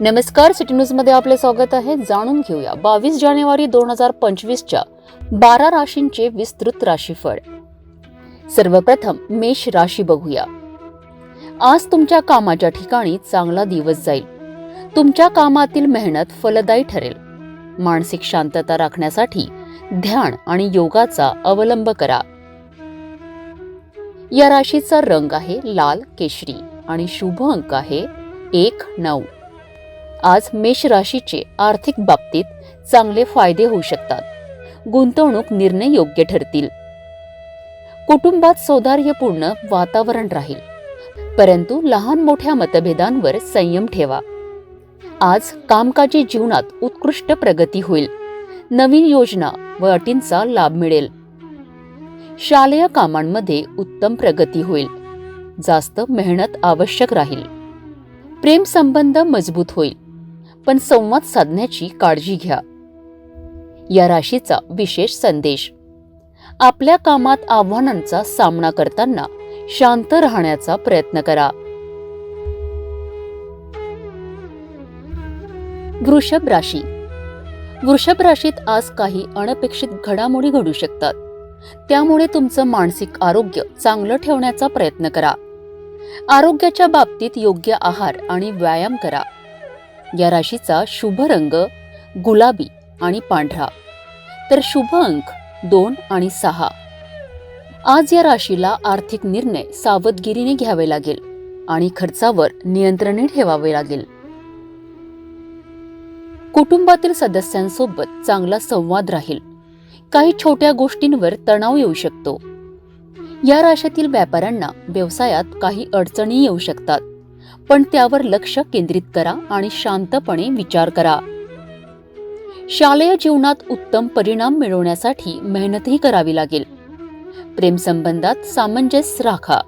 नमस्कार, city news मध्ये आपले स्वागत आहे. जाणून घेऊया 22 जानेवारी 2025 च्या 12 राशींचे विस्तृत राशीफळ. सर्वप्रथम मेष राशी बघूया. आज तुमच्या कामाच्या ठिकाणी चांगला दिवस जाईल. तुमच्या कामातील मेहनत फलदायी ठरेल. मानसिक शांतता राखण्यासाठी ध्यान आणि योगाचा अवलंब करा. या राशीचा रंग आहे लाल केशरी आणि शुभ अंक आहे 1, 9. आज मेष राशीचे आर्थिक बाबतीत चांगले फायदे होऊ शकतात. गुंतवणूक निर्णय योग्य ठरतील. कुटुंबात सौहार्दपूर्ण वातावरण राहील, परंतु लहान मोठ्या मतभेदांवर संयम ठेवा. आज कामकाजी जीवनात उत्कृष्ट प्रगती होईल. नवीन योजना व अटींचा लाभ मिळेल. शालेय कामांमध्ये उत्तम प्रगती होईल. जास्त मेहनत आवश्यक राहील. प्रेम संबंध मजबूत होईल, पण संवाद साधण्याची काळजी घ्या. या राशीचा विशेष संदेश: आपल्या कामात आव्हानांचा सामना करताना शांत राहण्याचा प्रयत्न करा. वृषभ राशी. वृषभ राशीत आज काही अनपेक्षित घडामोडी घडू शकतात. त्यामुळे तुमचं मानसिक आरोग्य चांगलं ठेवण्याचा प्रयत्न करा. आरोग्याच्या बाबतीत योग्य आहार आणि व्यायाम करा. या राशीचा शुभ रंग गुलाबी आणि पांढरा, तर शुभ अंक 2 आणि 6. आज या राशीला आर्थिक निर्णय सावधगिरीने घ्यावे लागेल आणि खर्चावर नियंत्रण ठेवावे लागेल. कुटुंबातील सदस्यांसोबत चांगला संवाद राहील. काही छोट्या गोष्टींवर तणाव येऊ शकतो. या राशीतील व्यापाऱ्यांना व्यवसायात काही अडचणी येऊ शकतात, पण त्यावर लक्ष केंद्रित करा आणि शांतपणे विचार करा. शालेय जीवनात उत्तम परिणाम मिळवण्यासाठी मेहनतही करावी लागेल. प्रेम संबंधात सामंजस्य राखा.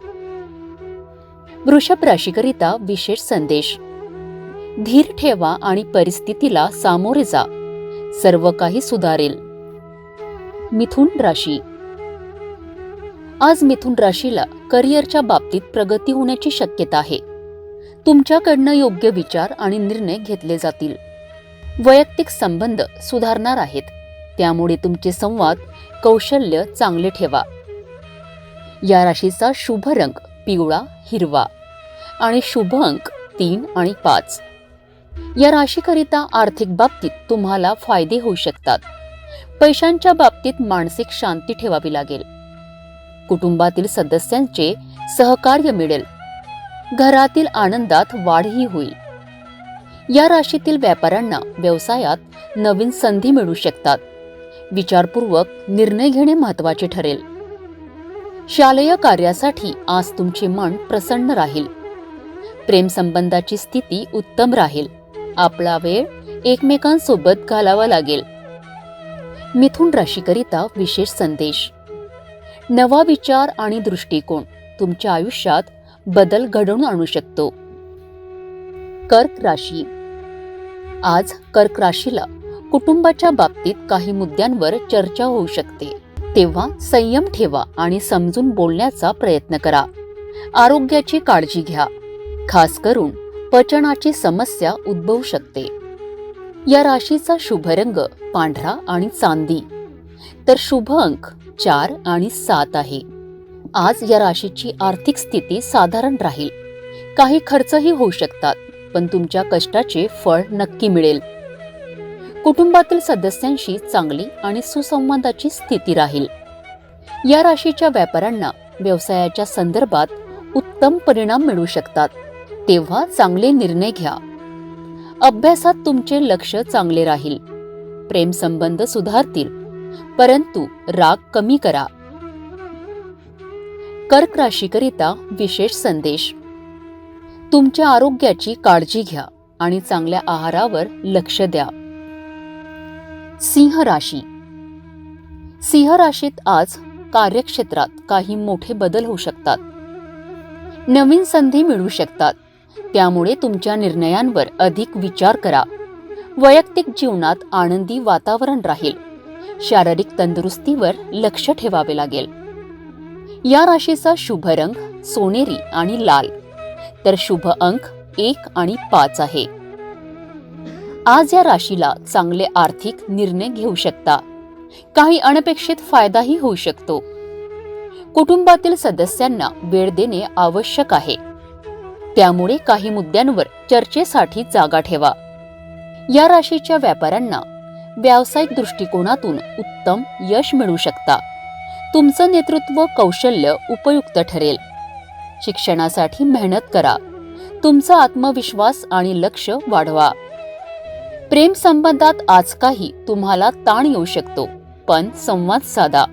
वृषभ राशीकरिता विशेष संदेश: धीर ठेवा आणि परिस्थितीला सामोरे जा. सर्व काही सुधारेल. मिथुन राशी. आज मिथुन राशीला करिअरच्या बाबतीत प्रगती होण्याची शक्यता आहे. तुमच्याकडनं योग्य विचार आणि निर्णय घेतले जातील. वैयक्तिक संबंध सुधारणार आहेत, त्यामुळे तुमचे संवाद कौशल्य चांगले ठेवा. या राशीचा शुभ रंग पिवळा, हिरवा आणि शुभ अंक 3 आणि 5. या राशीकरिता आर्थिक बाबतीत तुम्हाला फायदे होऊ शकतात. पैशांच्या बाबतीत मानसिक शांती ठेवावी लागेल. कुटुंबातील सदस्यांचे सहकार्य मिळेल. घरातील आनंदात वाढही होईल. या राशीतील व्यापाऱ्यांना व्यवसायात नवीन संधी मिळू शकतात. विचारपूर्वक निर्णय घेणे महत्त्वाचे ठरेल. शालेय कार्यासाठी आज तुमचे मन प्रसन्न राहील. प्रेम संबंधाची स्थिती उत्तम राहील. आपला वेळ एकमेकांसोबत घालावा लागेल. मिथुन राशीकरिता विशेष संदेश: नवा विचार आणि दृष्टिकोन तुमच्या आयुष्यात बदल घडवून आणू शकतो. कर्क राशी. आज कर्क राशीला कुटुंबाच्या बाबतीत काही मुद्द्यांवर चर्चा होऊ शकते, तेव्हा संयम ठेवा आणि समजून बोलण्याचा प्रयत्न करा. आरोग्याची काळजी घ्या. खास करून पचनाची समस्या उद्भवू शकते. या राशीचा शुभ रंग पांढरा आणि चांदी, तर शुभ अंक 4 आणि 7 आहे. आज या राशीची आर्थिक स्थिती साधारण राहील. काही खर्चही होऊ शकतात, पण तुमच्या कष्टाचे फळ नक्की मिळेल. कुटुंबातील सदस्यांशी चांगली आणि सुसंवादाची स्थिती राहील. या राशीच्या व्यापाऱ्यांना व्यवसायाच्या संदर्भात उत्तम परिणाम मिळू शकतात, तेव्हा चांगले निर्णय घ्या. अभ्यासात तुमचे लक्ष चांगले राहील. प्रेम संबंध सुधारतील, परंतु राग कमी करा. कर्क राशीकरिता विशेष संदेश: तुमच्या आरोग्याची काळजी घ्या आणि चांगल्या आहारावर लक्ष द्या. सिंह राशी. सिंह राशीत आज कार्यक्षेत्रात काही मोठे बदल होऊ शकतात. नवीन संधी मिळू शकतात, त्यामुळे तुमच्या निर्णयांवर अधिक विचार करा. वैयक्तिक जीवनात आनंदी वातावरण राहील. शारीरिक तंदुरुस्तीवर लक्ष ठेवावे लागेल. या राशीचा शुभ रंग सोनेरी आणि लाल, तर शुभ अंक 1 आणि 5 आहे. आज या राशीला चांगले आर्थिक निर्णय घेऊ शकता. काही अनपेक्षित फायदाही होऊ शकतो. कुटुंबातील सदस्यांना वेळ देणे आवश्यक आहे. त्यामुळे काही मुद्द्यांवर चर्चेसाठी जागा ठेवा. या राशीच्या व्यापाऱ्यांना व्यावसायिक दृष्टिकोनातून उत्तम यश मिळू शकता. तुमचं नेतृत्व कौशल्य उपयुक्त ठरेल. शिक्षणासाठी मेहनत करा. तुमचा आत्मविश्वास आणि लक्ष वाढवा. प्रेम संबंधात आज काही तुम्हाला ताण येऊ शकतो, पण संवाद साधा.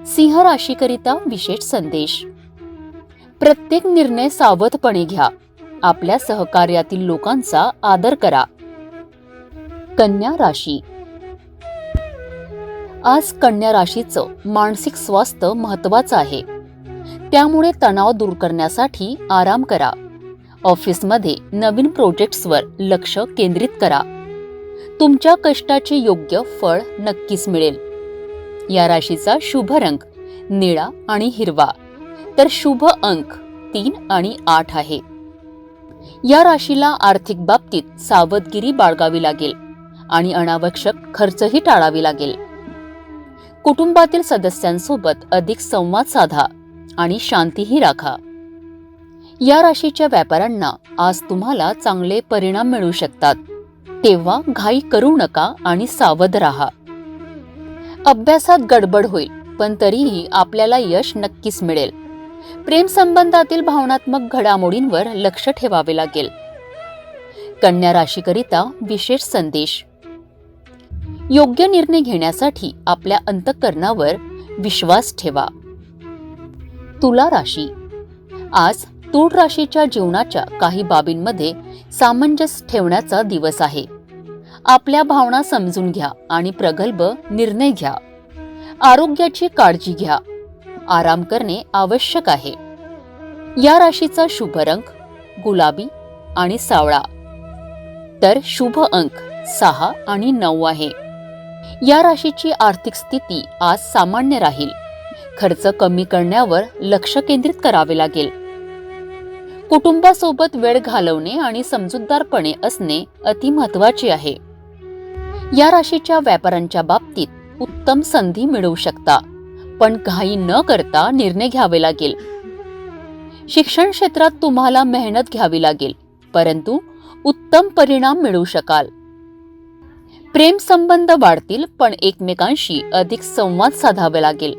सिंह राशीकरिता विशेष संदेश. प्रत्येक निर्णय सावधपणे घ्या. आपल्या सहकार्यातील लोकांचा आदर करा. कन्या राशी. आज कन्या राशीचं मानसिक स्वास्थ्य महत्वाचं आहे. त्यामुळे तणाव दूर करण्यासाठी आराम करा. ऑफिसमध्ये नवीन प्रोजेक्ट्सवर लक्ष केंद्रित करा. तुमच्या कष्टाचे योग्य फळ नक्कीच मिळेल. या राशीचा शुभ रंग निळा आणि हिरवा, तर शुभ अंक 3 आणि 8 आहे. या राशीला आर्थिक बाबतीत सावधगिरी बाळगावी लागेल आणि अनावश्यक खर्चही टाळावी लागेल. कुटुंबातील सदस्यांसोबत अधिक संवाद साधा आणि शांतीही राखा. या राशीच्या व्यापाऱ्यांना आज तुम्हाला चांगले परिणाम मिळू शकतात. तेव्हा घाई करू नका आणि सावध राहा. अभ्यासात गडबड होईल, पण तरीही आपल्याला यश नक्कीच मिळेल. प्रेम संबंधातील भावनात्मक घडामोडींवर लक्ष ठेवावे लागेल. कन्या राशीकरिता विशेष संदेश. योग्य निर्णय घेण्यासाठी आपल्या अंतःकरणावर विश्वास ठेवा. तुला राशी. आज तूळ राशीच्या जीवनाच्या काही बाबींमध्ये सामंजस्य ठेवण्याचा दिवस आहे. आपल्या भावना समजून घ्या आणि प्रगल्भ निर्णय घ्या. आरोग्याची काळजी घ्या. आराम करणे आवश्यक आहे. या राशीचा शुभ रंग गुलाबी आणि सावळा, तर शुभ अंक 6 आणि 9 आहे. या राशीची आर्थिक स्थिती आज सामान्य राहील. खर्च कमी करण्यावर लक्ष केंद्रित करावे लागेल. कुटुंबासोबत वेळ घालवणे आणि समजूतदारपणे असणे अति महत्त्वाचे आहे. या राशीच्या व्यापाऱ्यांच्या बाबतीत उत्तम संधी मिळवू शकता, पण घाई न करता निर्णय घ्यावे लागेल. शिक्षण क्षेत्रात तुम्हाला मेहनत घ्यावी लागेल, परंतु उत्तम परिणाम मिळवू शकाल. प्रेम संबंध वाढतील, पण एकमेकांशी अधिक संवाद साधावे लागेल.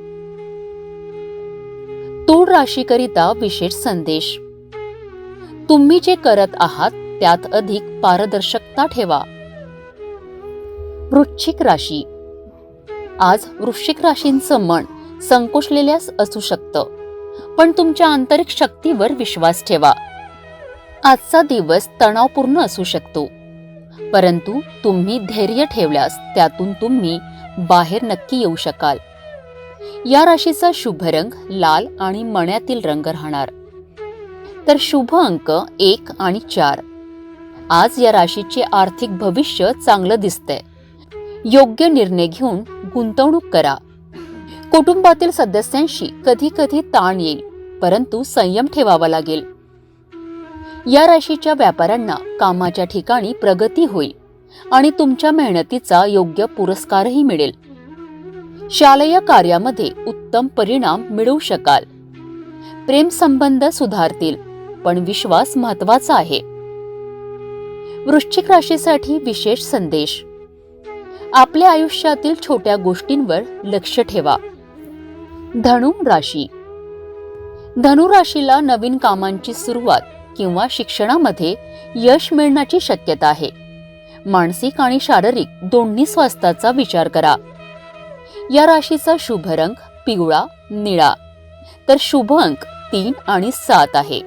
तूळ राशीकरिता विशेष संदेश. तुम्ही जे करत आहात त्यात अधिक पारदर्शकता ठेवा. वृश्चिक राशी. आज वृश्चिक राशींचं मन संकोचलेल्यास असू शकतं, पण तुमच्या आंतरिक शक्तीवर विश्वास ठेवा. आजचा दिवस तणावपूर्ण असू शकतो, परंतु तुम्ही धैर्य ठेवल्यास त्यातून तुम्ही बाहेर नक्की येऊ शकाल. या राशीचा शुभ रंग लाल आणि मण्यातील रंग राहणार, तर शुभ अंक 1 आणि 4. आज या राशीचे आर्थिक भविष्य चांगलं दिसतंय. योग्य निर्णय घेऊन गुंतवणूक करा. कुटुंबातील सदस्यांशी कधी कधी ताण येईल, परंतु संयम ठेवावा लागेल. या राशीच्या व्यापाऱ्यांना कामाच्या ठिकाणी प्रगती होईल आणि तुमच्या मेहनतीचा योग्य पुरस्कारही मिळेल. शालेय कार्यामध्ये उत्तम परिणाम मिळवू शकाल. प्रेम संबंध सुधारतील, पण विश्वास महत्वाचा आहे. वृश्चिक राशीसाठी विशेष संदेश. आपल्या आयुष्यातील छोट्या गोष्टींवर लक्ष ठेवा. धनु राशी. धनु राशीला नवीन कामांची सुरुवात किंवा शिक्षणामध्ये यश मिळण्याची शक्यता आहे. मानसिक आणि शारीरिक दोन्ही स्वास्थ्याचा विचार करा. या राशीचा शुभ रंग पिवळा निळा, तर शुभ अंक 3 आणि 7 आहे.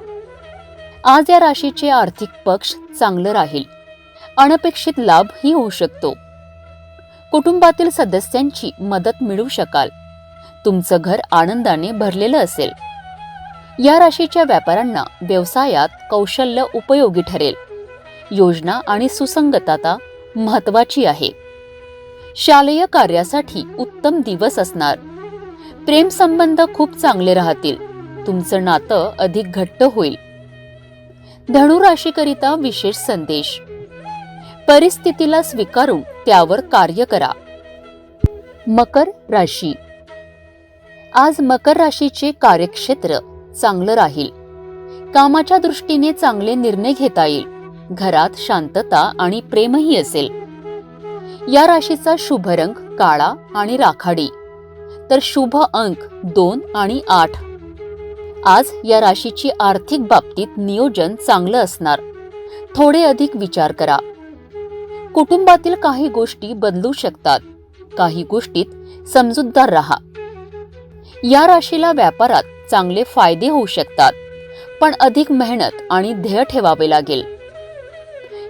आज या राशीचे आर्थिक पक्ष चांगलं राहील. अनपेक्षित लाभही होऊ शकतो. कुटुंबातील सदस्यांची मदत मिळवू शकाल. तुमचं घर आनंदाने भरलेलं असेल. या राशीच्या व्यापाऱ्यांना व्यवसायात कौशल्य उपयोगी ठरेल. योजना आणि सुसंगतता महत्वाची आहे. शालेय कार्यासाठी उत्तम दिवस असणार. प्रेम संबंध खूप चांगले राहतील. तुमचं नातं अधिक घट्ट होईल. धनु राशीकरिता विशेष संदेश. परिस्थितीला स्वीकारून त्यावर कार्य करा. मकर राशी. आज मकर राशीचे कार्यक्षेत्र चांगलं राहील. कामाच्या दृष्टीने चांगले निर्णय घेता येईल. घरात शांतता आणि प्रेमही असेल. या राशीचा शुभ रंग काळा आणि राखाडी, तर शुभ अंक 2 आणि 8. आज या राशीची आर्थिक बाबतीत नियोजन चांगलं असणार. थोडे अधिक विचार करा. कुटुंबातील काही गोष्टी बदलू शकतात. काही गोष्टीत समजूतदार राहा. या राशीला व्यापारात चांगले फायदे होऊ शकतात, पण अधिक मेहनत आणि ध्येय ठेवावे लागेल.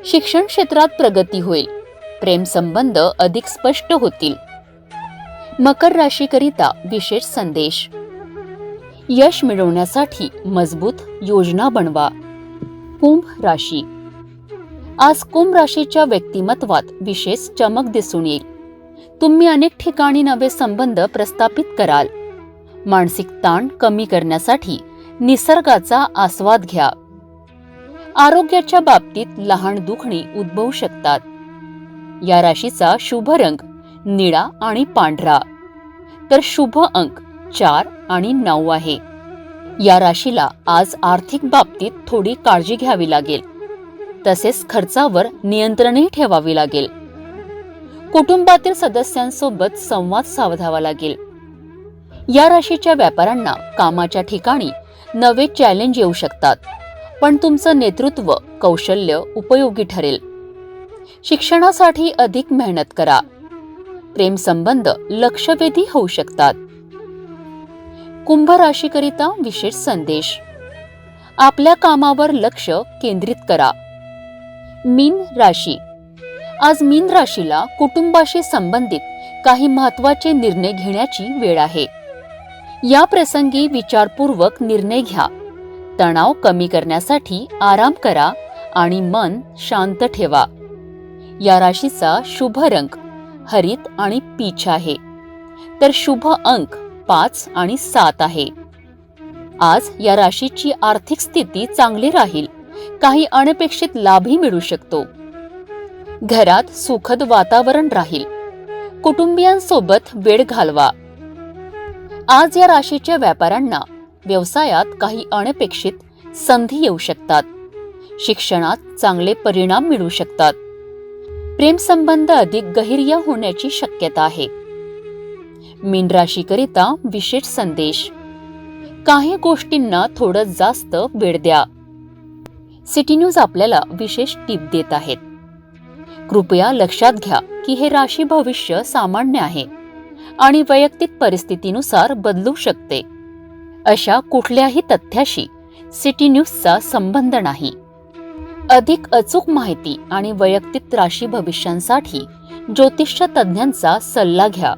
शिक्षण क्षेत्रात प्रगती होईल. प्रेमसंबंध अधिक स्पष्ट होतील. मकर राशीकरिता विशेष संदेश. यश मिळवण्यासाठी मजबूत योजना बनवा. कुंभ राशी. आज कुंभ राशीच्या व्यक्तिमत्वात विशेष चमक दिसून येईल. तुम्ही अनेक ठिकाणी नवे संबंध प्रस्थापित कराल. मानसिक ताण कमी करण्यासाठी निसर्गाचा आस्वाद घ्या. आरोग्याच्या बाबतीत लहान दुखणी उद्भवू शकतात. या राशीचा शुभ रंग निळा आणि पांढरा, तर शुभ अंक 4 आणि 9 आहे. या राशीला आज आर्थिक बाबतीत थोडी काळजी घ्यावी लागेल. तसेच खर्चावर नियंत्रणही ठेवावे लागेल. कुटुंबातील सदस्यांसोबत संवाद साधावा लागेल. या राशीच्या व्यापाऱ्यांना कामाच्या ठिकाणी नवे चॅलेंज येऊ शकतात, पण तुमचं नेतृत्व कौशल्य उपयोगी ठरेल. शिक्षणासाठी अधिक मेहनत करा. प्रेमसंबंध लक्षवेधी होऊ शकतात. कुंभ राशीकरिता विशेष संदेश. आपल्या कामावर लक्ष केंद्रित करा. मीन राशी. आज मीन राशीला कुटुंबाशी संबंधित काही महत्त्वाचे निर्णय घेण्याची वेळ आहे. या प्रसंगी विचारपूर्वक निर्णय घ्या. तणाव कमी करण्यासाठी आराम करा आणि मन शांत ठेवा. या राशीचा शुभ रंग हरित आणि पीच आहे, तर शुभ अंक 5 आणि 7 आहे. आज या राशीची आर्थिक स्थिती चांगली राहील. काही अनपेक्षित लाभही मिळू शकतो. घरात सुखद वातावरण राहील. कुटुंबियांसोबत वेळ घालवा. आज या राशीच्या व्यापाऱ्यांना व्यवसायात काही अनपेक्षित संधी येऊ शकतात. शिक्षणात चांगले परिणाम मिळू शकतात. प्रेमसंबंध अधिक गहिर्य होण्याची शक्यता आहे. मीन राशीकरिता विशेष संदेश. काही गोष्टींना थोडं जास्त वेळ द्या. सिटी न्यूज आपल्याला विशेष टीप देत आहेत. कृपया लक्षात घ्या की हे राशी भविष्य सामान्य आहे आणि वैयक्तिक परिस्थितीनुसार बदलू शकते. अशा कुठल्याही तथ्याशी सिटी न्यूजचा संबंध नाही. अधिक अचूक माहिती आणि वैयक्तिक राशी भविष्यांसाठी ज्योतिष तज्ञांचा सल्ला घ्या.